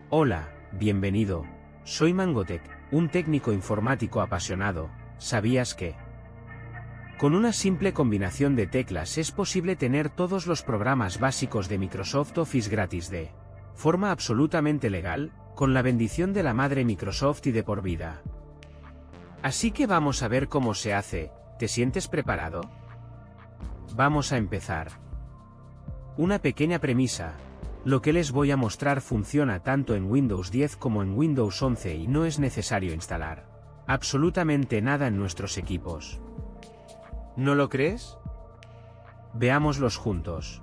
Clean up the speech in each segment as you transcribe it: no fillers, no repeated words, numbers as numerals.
Hola, bienvenido. Soy Mangotech, un técnico informático apasionado. ¿Sabías que? Con una simple combinación de teclas es posible tener todos los programas básicos de Microsoft Office gratis de forma absolutamente legal, con la bendición de la madre Microsoft y de por vida. Así que vamos a ver cómo se hace. ¿Te sientes preparado? Vamos a empezar. Una pequeña premisa. Lo que les voy a mostrar funciona tanto en Windows 10 como en Windows 11 y no es necesario instalar absolutamente nada en nuestros equipos. ¿No lo crees? Veámoslos juntos.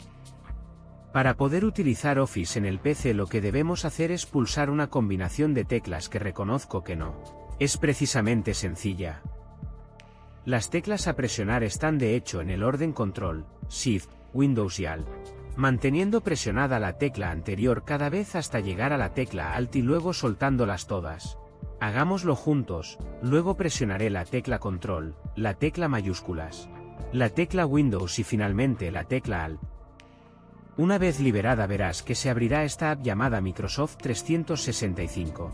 Para poder utilizar Office en el PC lo que debemos hacer es pulsar una combinación de teclas que reconozco que no es precisamente sencilla. Las teclas a presionar están de hecho en el orden Control, Shift, Windows y Alt, manteniendo presionada la tecla anterior cada vez hasta llegar a la tecla Alt y luego soltándolas todas. Hagámoslo juntos. Luego presionaré la tecla Control, la tecla mayúsculas, la tecla Windows y finalmente la tecla Alt. Una vez liberada verás que se abrirá esta app llamada Microsoft 365.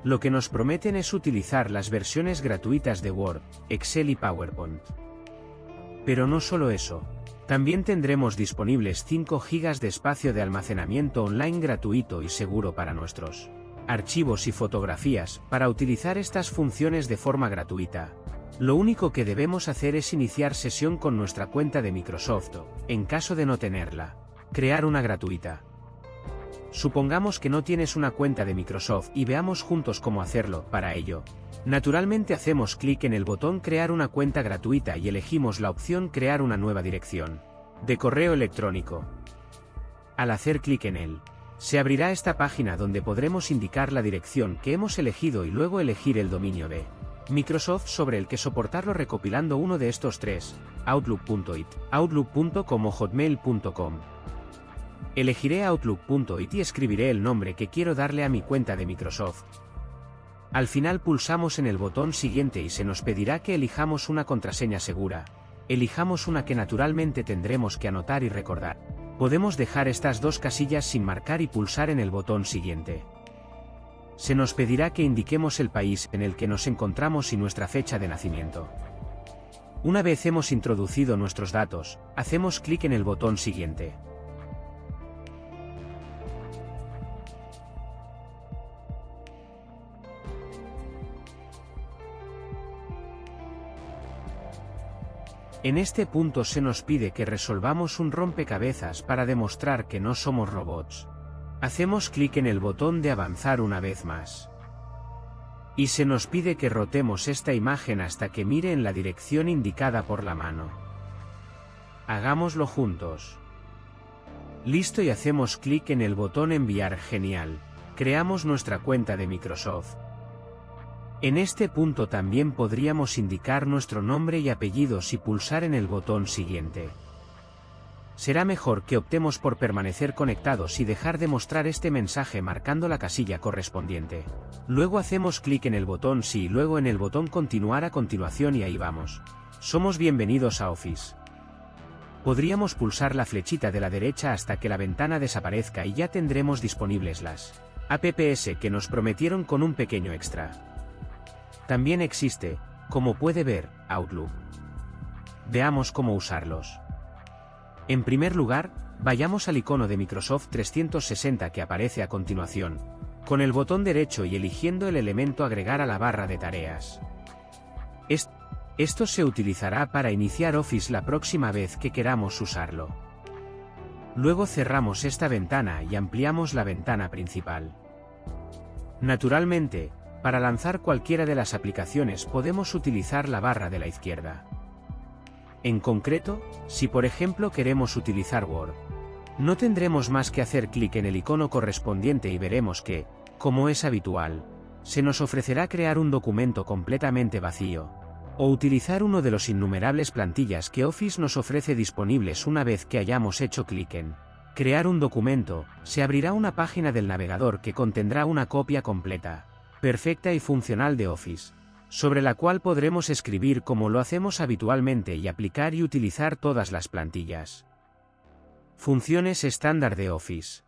Lo que nos prometen es utilizar las versiones gratuitas de Word, Excel y PowerPoint. Pero no solo eso. También tendremos disponibles 5 GB de espacio de almacenamiento online gratuito y seguro para nuestros archivos y fotografías. Para utilizar estas funciones de forma gratuita, lo único que debemos hacer es iniciar sesión con nuestra cuenta de Microsoft o, en caso de no tenerla, crear una gratuita. Supongamos que no tienes una cuenta de Microsoft y veamos juntos cómo hacerlo. Para ello, naturalmente hacemos clic en el botón Crear una cuenta gratuita y elegimos la opción Crear una nueva dirección de correo electrónico. Al hacer clic en él, se abrirá esta página donde podremos indicar la dirección que hemos elegido y luego elegir el dominio de Microsoft sobre el que soportarlo recopilando uno de estos tres, Outlook.it, Outlook.com o Hotmail.com. Elegiré Outlook.it y escribiré el nombre que quiero darle a mi cuenta de Microsoft. Al final pulsamos en el botón siguiente y se nos pedirá que elijamos una contraseña segura. Elijamos una que naturalmente tendremos que anotar y recordar. Podemos dejar estas dos casillas sin marcar y pulsar en el botón siguiente. Se nos pedirá que indiquemos el país en el que nos encontramos y nuestra fecha de nacimiento. Una vez hemos introducido nuestros datos, hacemos clic en el botón siguiente. En este punto se nos pide que resolvamos un rompecabezas para demostrar que no somos robots. Hacemos clic en el botón de avanzar una vez más. Y se nos pide que rotemos esta imagen hasta que mire en la dirección indicada por la mano. Hagámoslo juntos. Listo y hacemos clic en el botón enviar. Genial. Creamos nuestra cuenta de Microsoft. En este punto también podríamos indicar nuestro nombre y apellidos y pulsar en el botón siguiente. Será mejor que optemos por permanecer conectados y dejar de mostrar este mensaje marcando la casilla correspondiente. Luego hacemos clic en el botón sí y luego en el botón continuar a continuación y ahí vamos. Somos bienvenidos a Office. Podríamos pulsar la flechita de la derecha hasta que la ventana desaparezca y ya tendremos disponibles las apps que nos prometieron con un pequeño extra. También existe, como puede ver, Outlook. Veamos cómo usarlos. En primer lugar, vayamos al icono de Microsoft 360 que aparece a continuación, con el botón derecho y eligiendo el elemento agregar a la barra de tareas. Esto se utilizará para iniciar Office la próxima vez que queramos usarlo. Luego cerramos esta ventana y ampliamos la ventana principal. Naturalmente, para lanzar cualquiera de las aplicaciones podemos utilizar la barra de la izquierda. En concreto, si por ejemplo queremos utilizar Word, no tendremos más que hacer clic en el icono correspondiente y veremos que, como es habitual, se nos ofrecerá crear un documento completamente vacío, o utilizar uno de los innumerables plantillas que Office nos ofrece disponibles. Una vez que hayamos hecho clic en crear un documento, se abrirá una página del navegador que contendrá una copia completa, perfecta y funcional de Office, sobre la cual podremos escribir como lo hacemos habitualmente y aplicar y utilizar todas las plantillas. Funciones estándar de Office.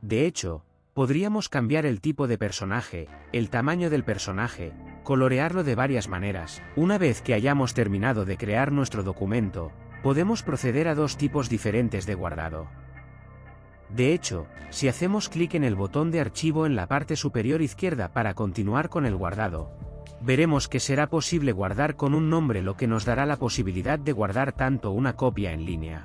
De hecho, podríamos cambiar el tipo de personaje, el tamaño del personaje, colorearlo de varias maneras. Una vez que hayamos terminado de crear nuestro documento, podemos proceder a dos tipos diferentes de guardado. De hecho, si hacemos clic en el botón de archivo en la parte superior izquierda para continuar con el guardado, veremos que será posible guardar con un nombre, lo que nos dará la posibilidad de guardar tanto una copia en línea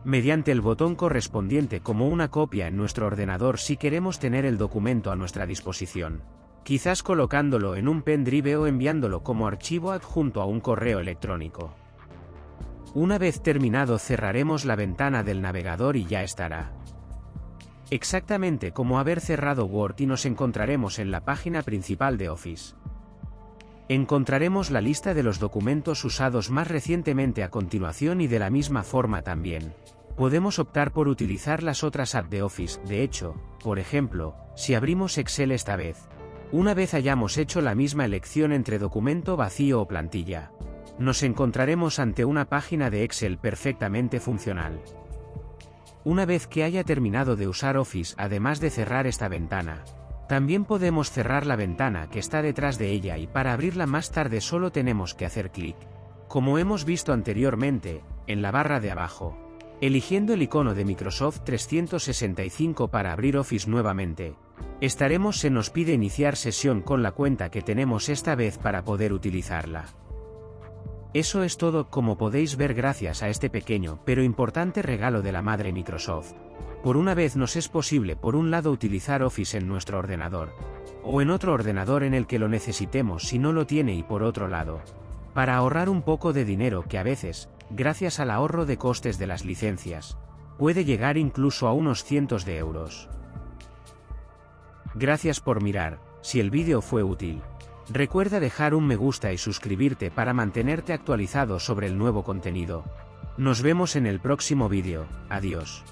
mediante el botón correspondiente como una copia en nuestro ordenador si queremos tener el documento a nuestra disposición, quizás colocándolo en un pendrive o enviándolo como archivo adjunto a un correo electrónico. Una vez terminado, cerraremos la ventana del navegador y ya estará. Exactamente como haber cerrado Word, y nos encontraremos en la página principal de Office. Encontraremos la lista de los documentos usados más recientemente a continuación, y de la misma forma también podemos optar por utilizar las otras apps de Office. De hecho, por ejemplo, si abrimos Excel esta vez, una vez hayamos hecho la misma elección entre documento vacío o plantilla, nos encontraremos ante una página de Excel perfectamente funcional. Una vez que haya terminado de usar Office, además de cerrar esta ventana, también podemos cerrar la ventana que está detrás de ella, y para abrirla más tarde solo tenemos que hacer clic, como hemos visto anteriormente, en la barra de abajo, eligiendo el icono de Microsoft 365 para abrir Office nuevamente. Se nos pide iniciar sesión con la cuenta que tenemos esta vez para poder utilizarla. Eso es todo. Como podéis ver, gracias a este pequeño pero importante regalo de la madre Microsoft, por una vez nos es posible, por un lado, utilizar Office en nuestro ordenador, o en otro ordenador en el que lo necesitemos si no lo tiene, y por otro lado, para ahorrar un poco de dinero que a veces, gracias al ahorro de costes de las licencias, puede llegar incluso a unos cientos de euros. Gracias por mirar. Si el vídeo fue útil, recuerda dejar un me gusta y suscribirte para mantenerte actualizado sobre el nuevo contenido. Nos vemos en el próximo vídeo. Adiós.